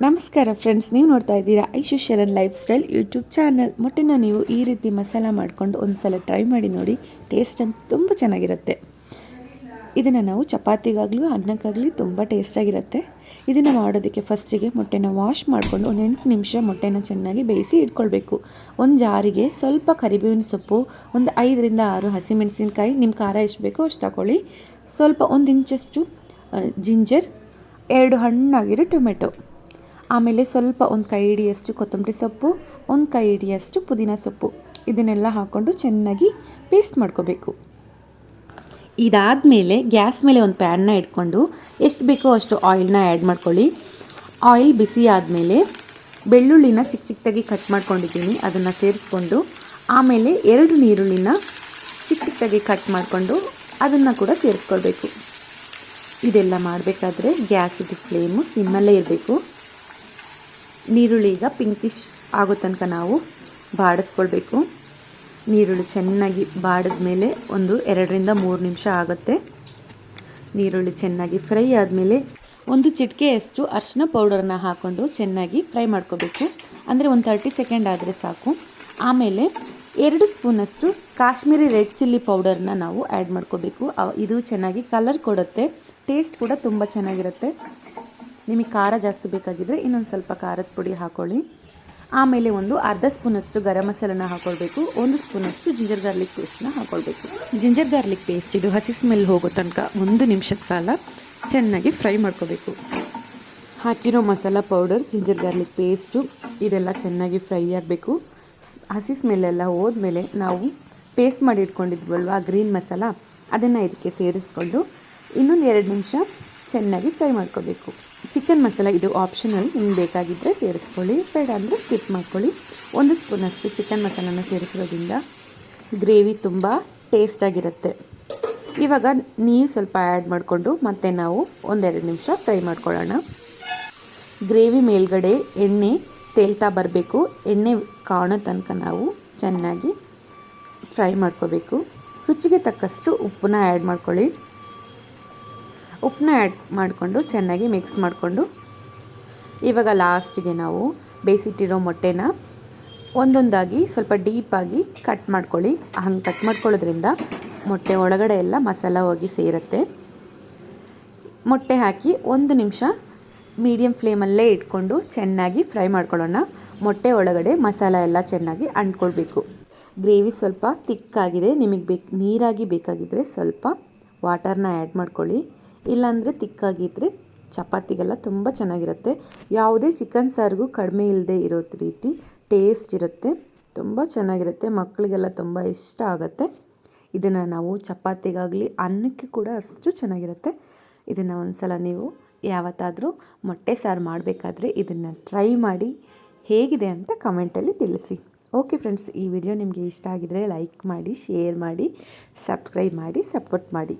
ನಮಸ್ಕಾರ ಫ್ರೆಂಡ್ಸ್, ನೀವು ನೋಡ್ತಾ ಇದ್ದೀರಾ Aishu Sharan lifestyle YouTube channel. ಮೊಟ್ಟೆನ ನೀವು ಈ ರೀತಿ ಮಸಾಲ ಮಾಡಿಕೊಂಡು ಒಂದು ಸಲ ಟ್ರೈ ಮಾಡಿ ನೋಡಿ. ಟೇಸ್ಟ್ ಅಂತ ತುಂಬ ಚೆನ್ನಾಗಿರುತ್ತೆ. ಇದನ್ನು ನಾವು ಚಪಾತಿಗಾಗಲೂ ಅನ್ನಕ್ಕಾಗಲಿ ತುಂಬ ಟೇಸ್ಟಾಗಿರುತ್ತೆ. ಇದನ್ನು ಮಾಡೋದಕ್ಕೆ ಫಸ್ಟಿಗೆ ಮೊಟ್ಟೆನ ವಾಶ್ ಮಾಡಿಕೊಂಡು ಒಂದು 8 ನಿಮಿಷ ಮೊಟ್ಟೆನ ಚೆನ್ನಾಗಿ ಬೇಯಿಸಿ ಇಟ್ಕೊಳ್ಬೇಕು. ಒಂದು ಜಾರಿಗೆ ಸ್ವಲ್ಪ ಕರಿಬೇವಿನ ಸೊಪ್ಪು, ಒಂದು 5ರಿಂದ 6 ಹಸಿಮೆಣಸಿನ್ಕಾಯಿ, ನಿಮ್ಮ ಖಾರ ಎಷ್ಟು ಬೇಕೋ ಅಷ್ಟು ತಗೊಳ್ಳಿ, ಸ್ವಲ್ಪ 1 ಇಂಚಷ್ಟು ಜಿಂಜರ್, 2 ಹಣ್ಣಾಗಿರೋ ಟೊಮೆಟೊ, ಆಮೇಲೆ ಸ್ವಲ್ಪ ಒಂದು ಕೈ ಹಿಡಿಯಷ್ಟು ಕೊತ್ತಂಬರಿ ಸೊಪ್ಪು, ಒಂದು ಕೈ ಹಿಡಿಯಷ್ಟು ಪುದೀನ ಸೊಪ್ಪು, ಇದನ್ನೆಲ್ಲ ಹಾಕ್ಕೊಂಡು ಚೆನ್ನಾಗಿ ಪೇಸ್ಟ್ ಮಾಡ್ಕೋಬೇಕು. ಇದಾದಮೇಲೆ ಗ್ಯಾಸ್ ಮೇಲೆ ಒಂದು ಪ್ಯಾನ್ನ ಇಟ್ಕೊಂಡು ಎಷ್ಟು ಬೇಕೋ ಅಷ್ಟು ಆಯಿಲ್ನ ಆ್ಯಡ್ ಮಾಡ್ಕೊಳ್ಳಿ. ಆಯಿಲ್ ಬಿಸಿ ಆದಮೇಲೆ ಬೆಳ್ಳುಳ್ಳಿನ ಚಿಕ್ಕ ಚಿಕ್ಕದಾಗಿ ಕಟ್ ಮಾಡ್ಕೊಂಡಿದ್ದೀನಿ, ಅದನ್ನು ಸೇರಿಸ್ಕೊಂಡು ಆಮೇಲೆ 2 ಈರುಳ್ಳಿನ ಚಿಕ್ಕ ಚಿಕ್ಕದಾಗಿ ಕಟ್ ಮಾಡಿಕೊಂಡು ಅದನ್ನು ಕೂಡ ಸೇರಿಸ್ಕೊಳ್ಬೇಕು. ಇದೆಲ್ಲ ಮಾಡಬೇಕಾದ್ರೆ ಗ್ಯಾಸಿದ್ದು ಫ್ಲೇಮು ಸಿಮ್ಮಲ್ಲೇ ಇರಬೇಕು. ನೀರುಳ್ಳಿ ಈಗ ಪಿಂಕಿಶ್ ಆಗೋ ತನಕ ನಾವು ಬಾಡಿಸ್ಕೊಳ್ಬೇಕು. ನೀರುಳ್ಳಿ ಚೆನ್ನಾಗಿ ಬಾಡಿದ ಮೇಲೆ ಒಂದು 2ರಿಂದ 3 ನಿಮಿಷ ಆಗುತ್ತೆ. ನೀರುಳ್ಳಿ ಚೆನ್ನಾಗಿ ಫ್ರೈ ಆದಮೇಲೆ ಒಂದು ಚಿಟಿಕೆಯಷ್ಟು ಅರಿಶಿನ ಪೌಡರ್ನ ಹಾಕ್ಕೊಂಡು ಚೆನ್ನಾಗಿ ಫ್ರೈ ಮಾಡ್ಕೋಬೇಕು. ಅಂದರೆ ಒಂದು 30 ಸೆಕೆಂಡ್ ಆದರೆ ಸಾಕು. ಆಮೇಲೆ 2 ಸ್ಪೂನಷ್ಟು ಕಾಶ್ಮೀರಿ ರೆಡ್ ಚಿಲ್ಲಿ ಪೌಡರ್ನ ನಾವು ಆ್ಯಡ್ ಮಾಡ್ಕೋಬೇಕು. ಇದು ಚೆನ್ನಾಗಿ ಕಲರ್ ಕೊಡುತ್ತೆ, ಟೇಸ್ಟ್ ಕೂಡ ತುಂಬ ಚೆನ್ನಾಗಿರುತ್ತೆ. ನಿಮಗೆ ಖಾರ ಜಾಸ್ತಿ ಬೇಕಾಗಿದ್ದರೆ ಇನ್ನೊಂದು ಸ್ವಲ್ಪ ಖಾರದ ಪುಡಿ ಹಾಕ್ಕೊಳ್ಳಿ. ಆಮೇಲೆ ಒಂದು ಅರ್ಧ ಸ್ಪೂನಷ್ಟು ಗರಂ ಮಸಾಲನ ಹಾಕ್ಕೊಳ್ಬೇಕು. 1 ಸ್ಪೂನಷ್ಟು ಜಿಂಜರ್ ಗಾರ್ಲಿಕ್ ಪೇಸ್ಟ್ನ ಹಾಕ್ಕೊಳ್ಬೇಕು. ಜಿಂಜರ್ ಗಾರ್ಲಿಕ್ ಪೇಸ್ಟ್ ಇದು ಹಸಿ ಸ್ಮೆಲ್ ಹೋಗೋ ತನಕ 1 ನಿಮಿಷದ ಕಾಲ ಚೆನ್ನಾಗಿ ಫ್ರೈ ಮಾಡ್ಕೋಬೇಕು. ಹಾಕಿರೋ masala powder, ginger garlic paste ಇದೆಲ್ಲ ಚೆನ್ನಾಗಿ ಫ್ರೈ ಆಗಬೇಕು. ಹಸಿ ಸ್ಮೆಲ್ಲೆಲ್ಲ ಹೋದ್ಮೇಲೆ ನಾವು ಪೇಸ್ಟ್ ಮಾಡಿ ಇಟ್ಕೊಂಡಿದ್ವಲ್ವ ಗ್ರೀನ್ ಮಸಾಲ, ಅದನ್ನು ಇದಕ್ಕೆ ಸೇರಿಸ್ಕೊಂಡು ಇನ್ನೊಂದು 2 ನಿಮಿಷ ಚೆನ್ನಾಗಿ ಫ್ರೈ ಮಾಡ್ಕೋಬೇಕು. ಚಿಕನ್ ಮಸಾಲ ಇದು ಆಪ್ಷನಲ್, ನಿಮ್ಗೆ ಬೇಕಾಗಿದ್ದರೆ ಸೇರಿಸ್ಕೊಳ್ಳಿ, ಬೇಡ ಅಂದರೆ ಸ್ಕಿಪ್ ಮಾಡ್ಕೊಳ್ಳಿ. 1 ಸ್ಪೂನಷ್ಟು ಚಿಕನ್ ಮಸಾಲನ ಸೇರಿಸೋದ್ರಿಂದ ಗ್ರೇವಿ ತುಂಬ ಟೇಸ್ಟಾಗಿರುತ್ತೆ. ಇವಾಗ ನೀರು ಸ್ವಲ್ಪ ಆ್ಯಡ್ ಮಾಡಿಕೊಂಡು ಮತ್ತೆ ನಾವು 1-2 ನಿಮಿಷ ಫ್ರೈ ಮಾಡ್ಕೊಳ್ಳೋಣ. ಗ್ರೇವಿ ಮೇಲ್ಗಡೆ ಎಣ್ಣೆ ತೇಲ್ತಾ ಬರಬೇಕು. ಎಣ್ಣೆ ಕಾಣೋ ತನಕ ನಾವು ಚೆನ್ನಾಗಿ ಫ್ರೈ ಮಾಡ್ಕೋಬೇಕು. ರುಚಿಗೆ ತಕ್ಕಷ್ಟು ಉಪ್ಪನ್ನ ಆ್ಯಡ್ ಮಾಡ್ಕೊಳ್ಳಿ. ಉಪ್ಪನ್ನ ಆ್ಯಡ್ ಮಾಡಿಕೊಂಡು ಚೆನ್ನಾಗಿ ಮಿಕ್ಸ್ ಮಾಡಿಕೊಂಡು ಇವಾಗ ಲಾಸ್ಟಿಗೆ ನಾವು ಬೇಯಿಸಿಟ್ಟಿರೋ ಮೊಟ್ಟೆನ ಒಂದೊಂದಾಗಿ ಸ್ವಲ್ಪ ಡೀಪಾಗಿ ಕಟ್ ಮಾಡ್ಕೊಳ್ಳಿ. ಹಂಗೆ ಕಟ್ ಮಾಡ್ಕೊಳ್ಳೋದ್ರಿಂದ ಮೊಟ್ಟೆ ಒಳಗಡೆ ಎಲ್ಲ ಮಸಾಲ ಹೋಗಿ ಸೇರುತ್ತೆ. ಮೊಟ್ಟೆ ಹಾಕಿ 1 ನಿಮಿಷ ಮೀಡಿಯಮ್ ಫ್ಲೇಮಲ್ಲೇ ಇಟ್ಕೊಂಡು ಚೆನ್ನಾಗಿ ಫ್ರೈ ಮಾಡ್ಕೊಳ್ಳೋಣ. ಮೊಟ್ಟೆ ಒಳಗಡೆ ಮಸಾಲ ಎಲ್ಲ ಚೆನ್ನಾಗಿ ಅಂಟ್ಕೊಳ್ಬೇಕು. ಗ್ರೇವಿ ಸ್ವಲ್ಪ ತಿಕ್ಕಾಗಿದೆ, ನಿಮಗೆ ನೀರಾಗಿ ಬೇಕಾಗಿದ್ದರೆ ಸ್ವಲ್ಪ ವಾಟರ್ನ ಆ್ಯಡ್ ಮಾಡ್ಕೊಳ್ಳಿ. ಇಲ್ಲಾಂದರೆ ತಿಕ್ಕಾಗಿದ್ದರೆ ಚಪಾತಿಗೆಲ್ಲ ತುಂಬ ಚೆನ್ನಾಗಿರುತ್ತೆ. ಯಾವುದೇ ಚಿಕನ್ ಸಾರಿಗೂ ಕಡಿಮೆ ಇಲ್ಲದೆ ಇರೋ ರೀತಿ ಟೇಸ್ಟ್ ಇರುತ್ತೆ, ತುಂಬ ಚೆನ್ನಾಗಿರುತ್ತೆ. ಮಕ್ಕಳಿಗೆಲ್ಲ ತುಂಬ ಇಷ್ಟ ಆಗುತ್ತೆ. ಇದನ್ನು ನಾವು ಚಪಾತಿಗಾಗಲಿ ಅನ್ನಕ್ಕೆ ಕೂಡ ಅಷ್ಟು ಚೆನ್ನಾಗಿರುತ್ತೆ. ಇದನ್ನು ಒಂದು ಸಲ ನೀವು ಯಾವತ್ತಾದರೂ ಮೊಟ್ಟೆ ಸಾರು ಮಾಡಬೇಕಾದ್ರೆ ಇದನ್ನು ಟ್ರೈ ಮಾಡಿ ಹೇಗಿದೆ ಅಂತ ಕಮೆಂಟಲ್ಲಿ ತಿಳಿಸಿ. ಓಕೆ ಫ್ರೆಂಡ್ಸ್, ಈ ವಿಡಿಯೋ ನಿಮಗೆ ಇಷ್ಟ ಆಗಿದರೆ ಲೈಕ್ ಮಾಡಿ, ಶೇರ್ ಮಾಡಿ, ಸಬ್ಸ್ಕ್ರೈಬ್ ಮಾಡಿ, ಸಪೋರ್ಟ್ ಮಾಡಿ.